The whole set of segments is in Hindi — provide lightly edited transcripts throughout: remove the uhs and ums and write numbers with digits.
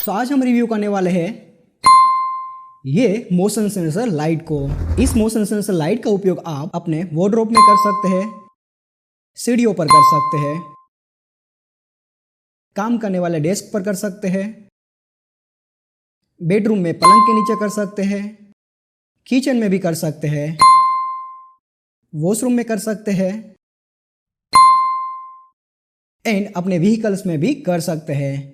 तो आज हम रिव्यू करने वाले हैं ये मोशन सेंसर लाइट को। इस मोशन सेंसर लाइट का उपयोग आप अपने वार्डरोब में कर सकते हैं, सीढ़ियों पर कर सकते हैं, काम करने वाले डेस्क पर कर सकते हैं, बेडरूम में पलंग के नीचे कर सकते हैं, किचन में भी कर सकते हैं, वॉशरूम में कर सकते हैं एंड अपने व्हीकल्स में भी कर सकते हैं।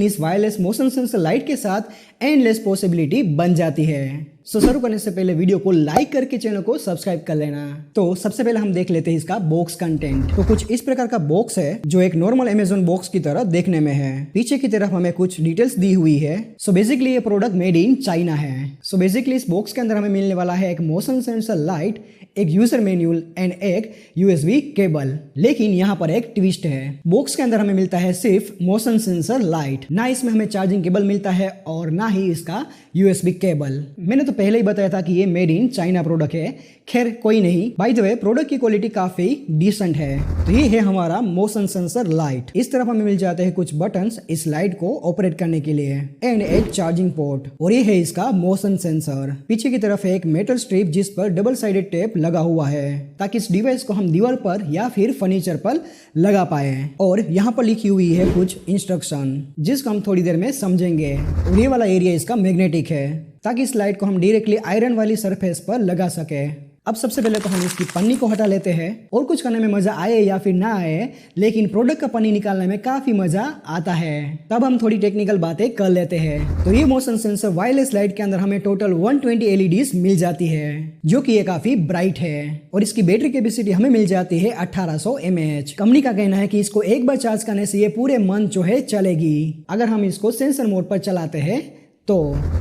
इस वायरलेस मोशन सेंसर लाइट के साथ एंडलेस पॉसिबिलिटी बन जाती है। शुरू करने से पहले वीडियो को लाइक करके चैनल को सब्सक्राइब कर लेना। तो सबसे पहले हम देख लेते हैं इसका बॉक्स कंटेंट। तो कुछ इस प्रकार का बॉक्स है जो एक नॉर्मल अमेज़न बॉक्स की तरह देखने में है। पीछे की तरफ हमें कुछ डिटेल्स दी हुई है। सो बेसिकली ये प्रोडक्ट मेड इन चाइना है। सो बेसिकली इस बॉक्स के अंदर हमें मिलने वाला है एक मोशन सेंसर लाइट, एक यूजर मैन्युअल एंड एक यूएसबी केबल। लेकिन यहाँ पर एक ट्विस्ट है, बॉक्स के अंदर हमें मिलता है सिर्फ मोशन सेंसर लाइट, ना इसमें हमें चार्जिंग केबल मिलता है और ना ही इसका यूएसबी केबल। मैंने तो पहले ही बताया था कि ये मेड इन चाइना प्रोडक्ट है। खैर कोई नहीं, बाय द वे प्रोडक्ट की क्वालिटी काफी डिसेंट है। तो ये है हमारा मोशन सेंसर लाइट। इस तरफ हमें मिल जाते हैं कुछ बटन्स इस लाइट को ऑपरेट करने के लिए एंड एक चार्जिंग पोर्ट, और ये है इसका मोशन सेंसर। पीछे की तरफ है एक मेटल स्ट्रिप जिस पर डबल साइडेड टेप लगा हुआ है ताकि इस डिवाइस को हम दीवार पर या फिर फर्नीचर पर लगा पाए। और यहाँ पर लिखी हुई है कुछ इंस्ट्रक्शन जिसको हम थोड़ी देर में समझेंगे। और ये वाला एरिया इसका मैग्नेटिक है ताकि इस लाइट को हम डायरेक्टली आयरन वाली सरफेस पर लगा सके। अब सबसे पहले तो हम इसकी पन्नी को हटा लेते हैं। और कुछ करने में मजा आए या फिर ना आए, लेकिन प्रोडक्ट का पन्नी निकालने में काफी मजा आता है। तब हम थोड़ी टेक्निकल बातें कर लेते हैं। तो ये मोशन सेंसर वायरलेस लाइट के अंदर हमें टोटल 120 एलईडीज मिल जाती है जो कि ये काफी ब्राइट है। और इसकी बैटरी कैपेसिटी हमें मिल जाती है 1800 mAh। कंपनी का कहना है कि इसको एक बार चार्ज करने से ये पूरे मंथ जो है चलेगी। अगर हम इसको सेंसर मोड पर चलाते हैं तो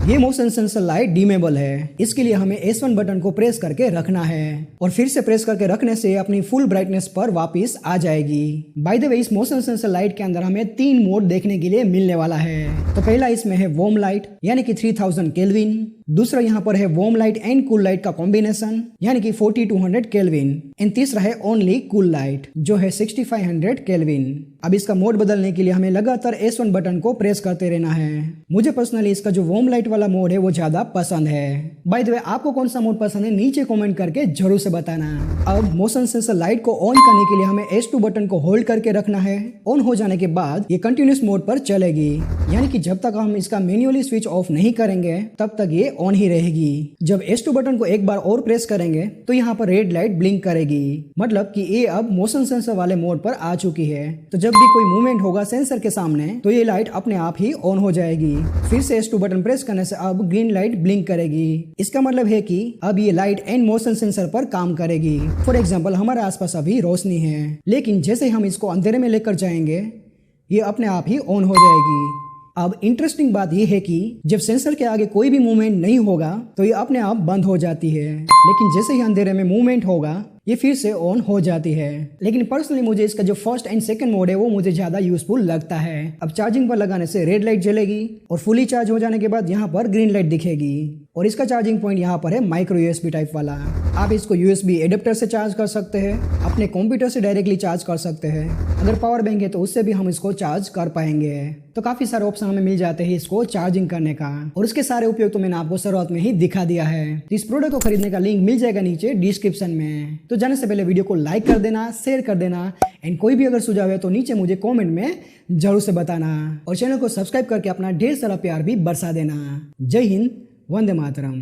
ये मोशन सेंसर लाइट डिमेबल है। इसके लिए हमें S1 बटन को प्रेस करके रखना है और फिर से प्रेस करके रखने से अपनी फुल ब्राइटनेस पर वापस आ जाएगी। बाय द वे इस मोशन सेंसर लाइट के अंदर हमें 3 मोड देखने के लिए मिलने वाला है। तो पहला इसमें है वार्म लाइट यानी कि 3000 केल्विन। दूसरा यहाँ पर है warm light and cool light का कॉम्बिनेशन यानी कि 4200 केल्विन। एंड तीसरा है ओनली कूल लाइट जो है 6500 केल्विन। अब इसका मोड बदलने के लिए हमें लगातार S1 बटन को प्रेस करते रहना है। मुझे पर्सनली इसका जो वार्म लाइट वाला मोड है वो ज्यादा पसंद है। बाय द वे आपको कौन सा मोड पसंद है नीचे कमेंट करके जरूर से बताना। अब मोशन सेंसर लाइट को ऑन करने के लिए हमें S2 बटन को होल्ड करके रखना है। ऑन हो जाने के बाद ये कंटिन्यूस मोड पर चलेगी यानी कि जब तक हम इसका मैन्युअली स्विच ऑफ नहीं करेंगे तब तक ये ऑन ही रहेगी। जब S2 बटन को एक बार और प्रेस करेंगे तो यहाँ पर रेड लाइट ब्लिंक करेगी, मतलब कि ये अब मोशन सेंसर वाले मोड पर आ चुकी है। तो जब भी कोई मूवमेंट होगा सेंसर के सामने तो ये लाइट अपने आप ही ऑन हो जाएगी। फिर से S2 बटन प्रेस करने से अब ग्रीन लाइट ब्लिंक करेगी। इसका मतलब है कि अब ये लाइट एंड मोशन सेंसर पर काम करेगी। फॉर एग्जाम्पल हमारे आसपास अभी रोशनी है, लेकिन जैसे हम इसको अंधेरे में लेकर जाएंगे ये अपने आप ही ऑन हो जाएगी। अब इंटरेस्टिंग बात यह है कि जब सेंसर के आगे कोई भी मूवमेंट नहीं होगा तो ये अपने आप बंद हो जाती है, लेकिन जैसे ही अंधेरे में मूवमेंट होगा ये फिर से ऑन हो जाती है। लेकिन पर्सनली मुझे इसका जो फर्स्ट एंड सेकंड मोड है वो मुझे ज्यादा यूजफुल लगता है। अब चार्जिंग पर लगाने से रेड लाइट जलेगी और फुली चार्ज हो जाने के बाद यहाँ पर ग्रीन लाइट दिखेगी। और इसका चार्जिंग पॉइंट यहाँ पर है माइक्रो यूएसबी टाइप वाला। आप इसको यूएसबी एडेप्टर से चार्ज कर सकते हैं, अपने कंप्यूटर से डायरेक्टली चार्ज कर सकते हैं। अगर पावर बैंक है तो उससे भी हम इसको चार्ज कर पाएंगे। तो काफी सारे ऑप्शन हमें मिल जाते हैं इसको चार्जिंग करने का, और इसके सारे उपयोग तो मैंने आपको शुरुआत में ही दिखा दिया है। तो इस प्रोडक्ट को खरीदने का लिंक मिल जाएगा नीचे डिस्क्रिप्शन में। तो जाने से पहले वीडियो को लाइक कर देना, शेयर कर देना एंड कोई भी अगर सुझाव है तो नीचे मुझे कमेंट में जरूर से बताना, और चैनल को सब्सक्राइब करके अपना ढेर सारा प्यार भी बरसा देना। जय हिंद, वंदे मातरम।